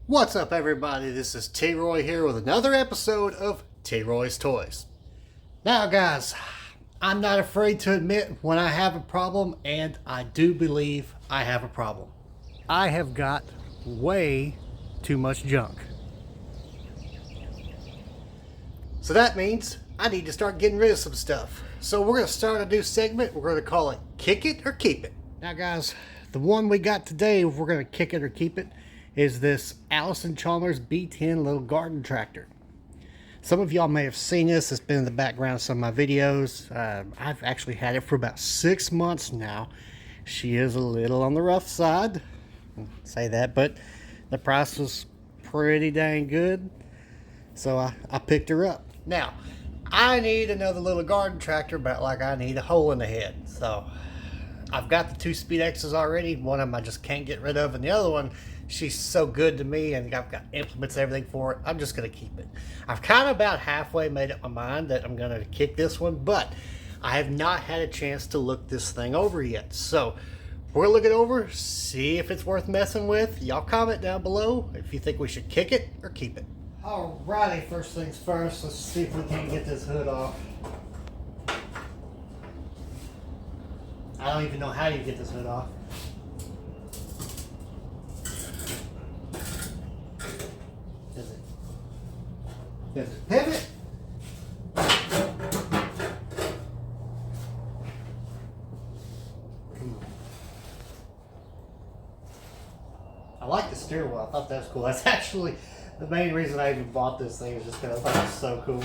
What's up, everybody? This is T-Roy here with another episode of T-Roy's Toys. Now, guys, I'm not afraid to admit when I have a problem, and I do believe I have a problem. I have got way too much junk. So that means I need to start getting rid of some stuff. So we're going to start a new segment. We're going to call it Kick It or Keep It. Now, guys, the one we got today, if we're going to kick it or keep it, is this Allis-Chalmers B-10 little garden tractor. Some of y'all may have seen this. It's been in the background of some of my videos. I've actually had it for about 6 months now. She is a little on the rough side. I'll say that, but the price was pretty dang good. So I picked her up. Now, I need another little garden tractor, but like I need a hole in the head. So I've got the 2 Speed X's already. One of them I just can't get rid of, and the other one, she's so good to me, and I've got implements and everything for it. I'm just going to keep it. I've kind of about halfway made up my mind that I'm going to kick this one, but I have not had a chance to look this thing over yet. So we're going to look it over, see if it's worth messing with. Y'all comment down below if you think we should kick it or keep it. Alrighty, first things first, let's see if we can't get this hood off. I don't even know how you get this hood off. Does it pivot? I like the steering wheel. I thought that was cool. That's actually the main reason I even bought this thing, is just because I thought it was so cool.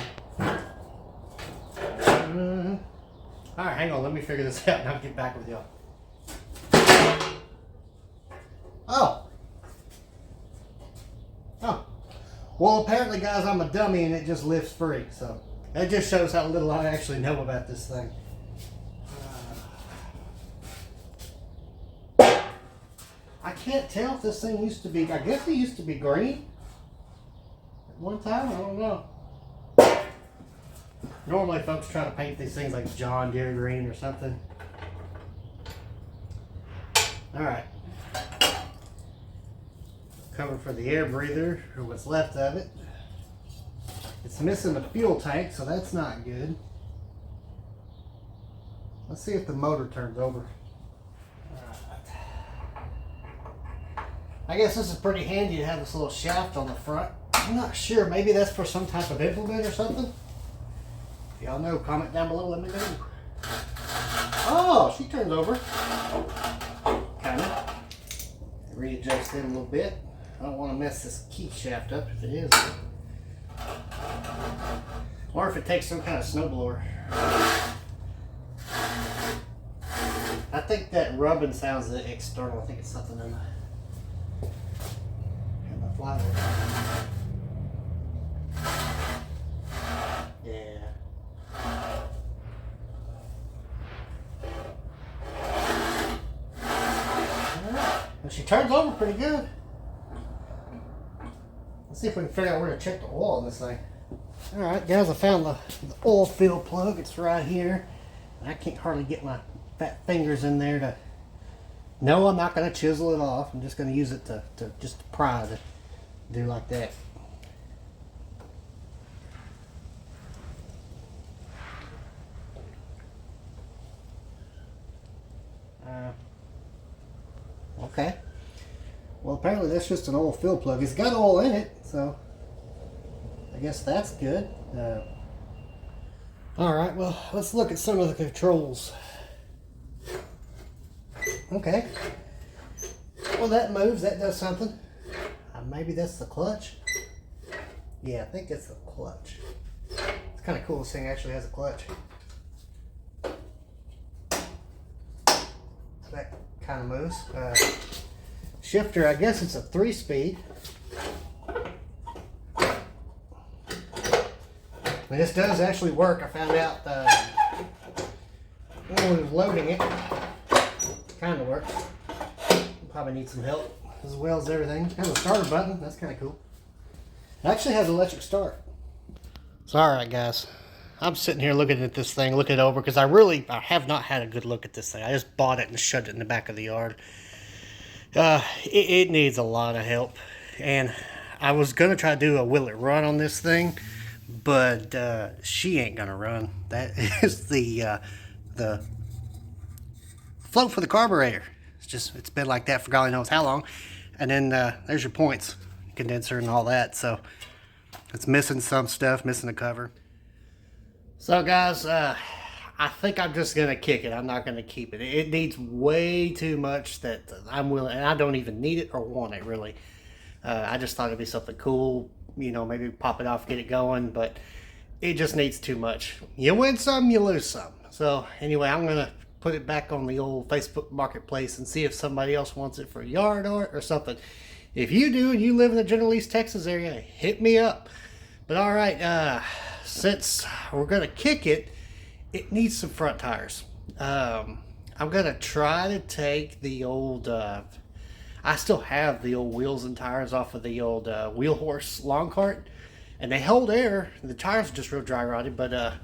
Alright, hang on. Let me figure this out and I'll get back with y'all. Oh. Well, apparently, guys, I'm a dummy and it just lifts free. So that just shows how little I actually know about this thing. I can't tell if this thing used to be, I guess it used to be green at one time. I don't know. Normally folks try to paint these things like John Deere green or something. Alright. Cover for the air breather, or what's left of it. It's missing the fuel tank, so that's not good. Let's see if the motor turns over. I guess this is pretty handy to have this little shaft on the front. I'm not sure, maybe that's for some type of implement or something. If y'all know, comment down below, let me know. Oh, she turns over. Kinda. Readjust it a little bit. I don't want to mess this key shaft up if it is. Or if it takes some kind of snowblower. I think that rubbing sounds external. I think it's something in the flywheel. Yeah. Well, she turns over pretty good. Let's see if we can figure out where to check the oil on this thing. Alright, guys, I found the oil fill plug. It's right here. I can't hardly get my fat fingers in there to... No, I'm not going to chisel it off. I'm just going to use it to pry, to do like that. Okay. Well, apparently that's just an oil fill plug. It's got oil in it, so I guess that's good. Alright, well, let's look at some of the controls. Okay. Well, that moves. That does something. Maybe that's the clutch. Yeah, I think it's the clutch. It's kind of cool this thing actually has a clutch. That kind of moves. Shifter, I guess it's a 3-speed. And this does actually work. I found out when we was loading it. Kind of works. Probably need some help as well as everything. It has a starter button. That's kind of cool. It actually has electric start. So alright, guys. I'm sitting here looking at this thing, looking it over, because I have not had a good look at this thing. I just bought it and shoved it in the back of the yard. It needs a lot of help, and I was gonna try to do a will it run on this thing, but she ain't gonna run. That is the float for the carburetor. It's been like that for golly knows how long. And then there's your points, condenser and all that. So it's missing some stuff, missing the cover. So guys, I think I'm just gonna kick it. I'm not gonna keep it. It needs way too much that I'm willing, and I don't even need it or want it really. I just thought it'd be something cool, you know, maybe pop it off, get it going, but it just needs too much. You win some, you lose some. So anyway, I'm gonna put it back on the old Facebook marketplace and see if somebody else wants it for yard art or something. If you do and you live in the General East Texas area, hit me up. But all right, since we're gonna kick it, it needs some front tires. I'm gonna try to take the old I still have the old wheels and tires off of the old wheel horse lawn cart, and they hold air. The tires are just real dry rotted, but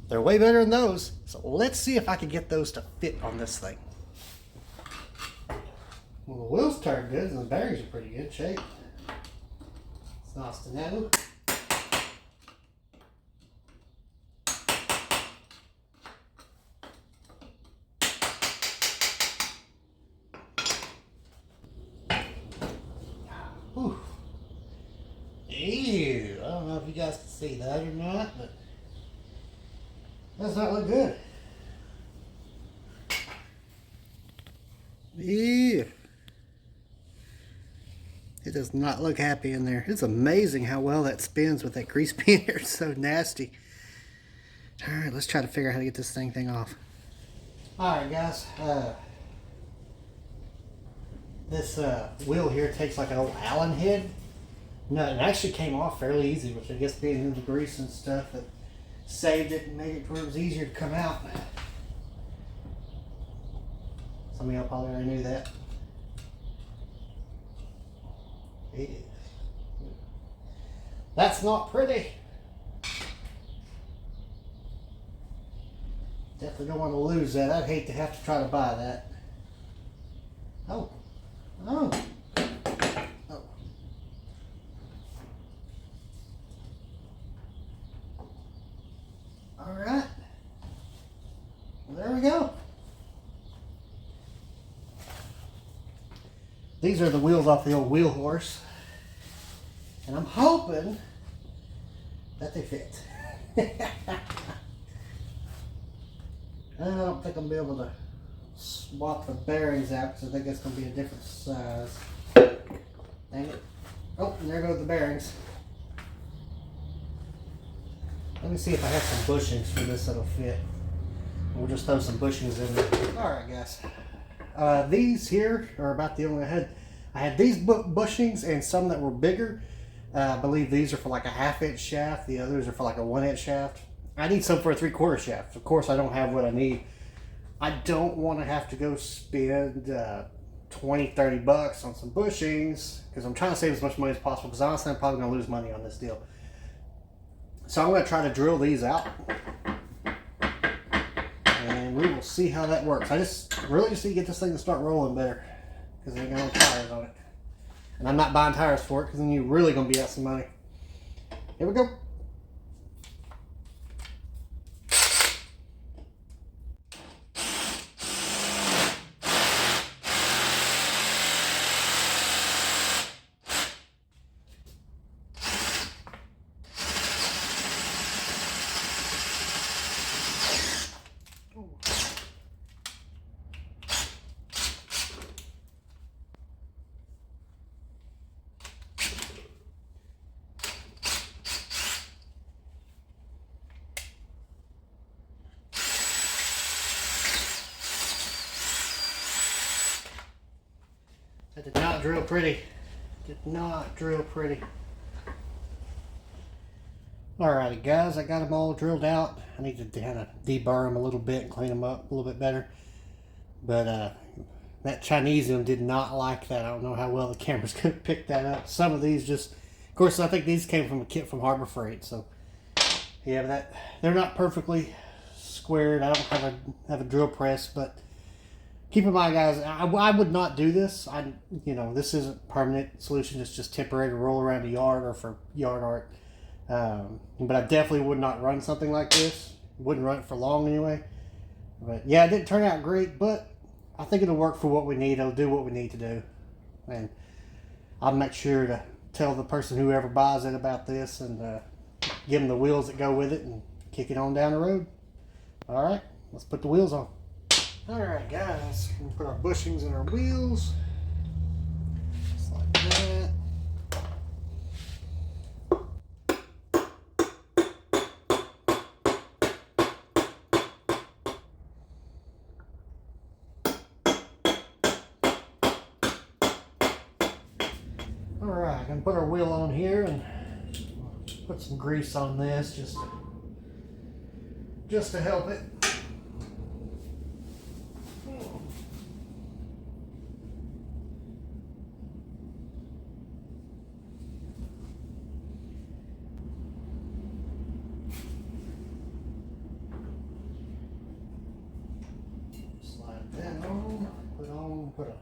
they're way better than those. So let's see if I can get those to fit on this thing. Well, the wheels turned good and the bearings are pretty good shape. It's nice to know. Whew. Ew, I don't know if you guys can see that or not, but does not look good. Ew. It does not look happy in there. It's amazing how well that spins with that grease pen here. It's so nasty. Alright, let's try to figure out how to get this thing off. Alright guys, this wheel here takes like an old Allen head. No, it actually came off fairly easy, which I guess being in the grease and stuff that saved it and made it where it was easier to come out. Some of y'all probably already knew that. Yeah. That's not pretty. Definitely don't want to lose that. I'd hate to have to try to buy that. Oh. Oh. Oh. All right. Well, there we go. These are the wheels off the old wheel horse. And I'm hoping that they fit. I don't think I'll be able to swap the bearings out because I think it's going to be a different size. Dang it. Oh, and there go the bearings. Let me see if I have some bushings for this that'll fit. We'll just throw some bushings in there. Alright guys. These here are about the only I had these bushings and some that were bigger. I believe these are for like a 1/2 inch shaft. The others are for like a 1 inch shaft. I need some for a 3/4 shaft. Of course I don't have what I need. I don't want to have to go spend 20-30 bucks on some bushings because I'm trying to save as much money as possible because honestly I'm probably going to lose money on this deal. So I'm going to try to drill these out and we will see how that works. I really just need to get this thing to start rolling better because I ain't got no tires on it. And I'm not buying tires for it because then you're really going to be out some money. Here we go. That did not drill pretty. Did not drill pretty. Alrighty guys, I got them all drilled out. I need to kind of deburr them a little bit and clean them up a little bit better. But that Chinesium did not like that. I don't know how well the camera's going to pick that up. Some of these just, of course I think these came from a kit from Harbor Freight. So yeah, they're not perfectly squared. I don't have a drill press, but Keep in mind, guys, I would not do this. This isn't a permanent solution. It's just temporary to roll around the yard or for yard art. But I definitely would not run something like this. Wouldn't run it for long anyway. But yeah, it didn't turn out great, but I think it'll work for what we need. It'll do what we need to do. And I'll make sure to tell the person whoever buys it about this and give them the wheels that go with it and kick it on down the road. All right, let's put the wheels on. All right, guys, we'll put our bushings in our wheels. Just like that. All right, gonna put our wheel on here and put some grease on this just to help it. Slide that on, put a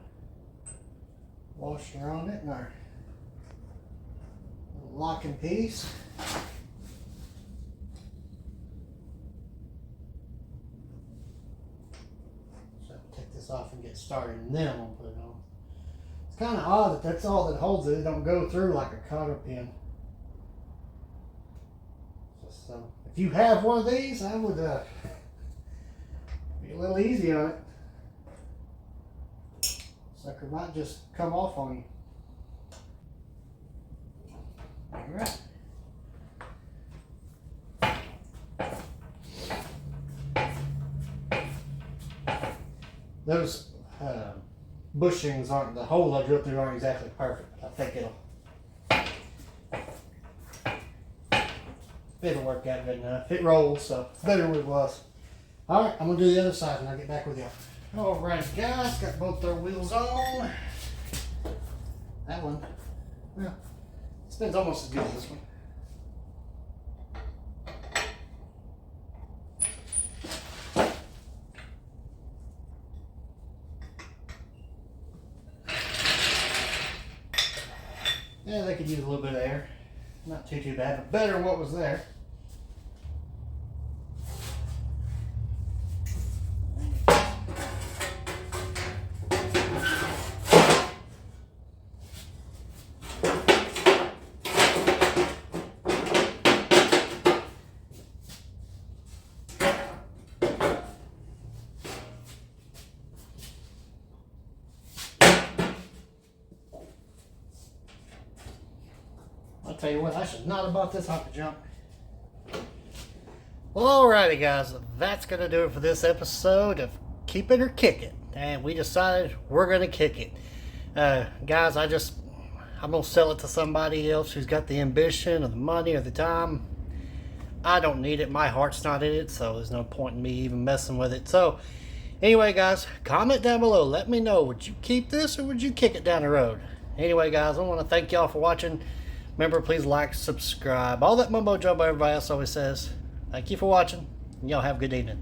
washer on it and our locking piece. So take this off and get started, and then I'm gonna put it on. It's kind of odd that that's all that holds it. It don't go through like a cotter pin. So if you have one of these, I would be a little easy on it. Sucker might just come off on you. Alright. Those bushings aren't, the holes I drilled through aren't exactly perfect. I think it'll work out good enough. It rolls, so it's better than it was. Alright, I'm going to do the other side and I'll get back with you. Alright guys, got both our wheels on. That one, well, spins almost as good as this one. Yeah, they could use a little bit of air. Not too bad, but better than what was there. I'll tell you what, I should not have bought this off the jump. Well, alrighty guys, that's going to do it for this episode of Keep It or Kick It. And we decided we're going to kick it. Guys, I'm going to sell it to somebody else who's got the ambition or the money or the time. I don't need it. My heart's not in it, so there's no point in me even messing with it. So, anyway guys, comment down below. Let me know, would you keep this or would you kick it down the road? Anyway guys, I want to thank y'all for watching. Remember, please like, subscribe, all that mumbo jumbo everybody else always says. Thank you for watching, and y'all have a good evening.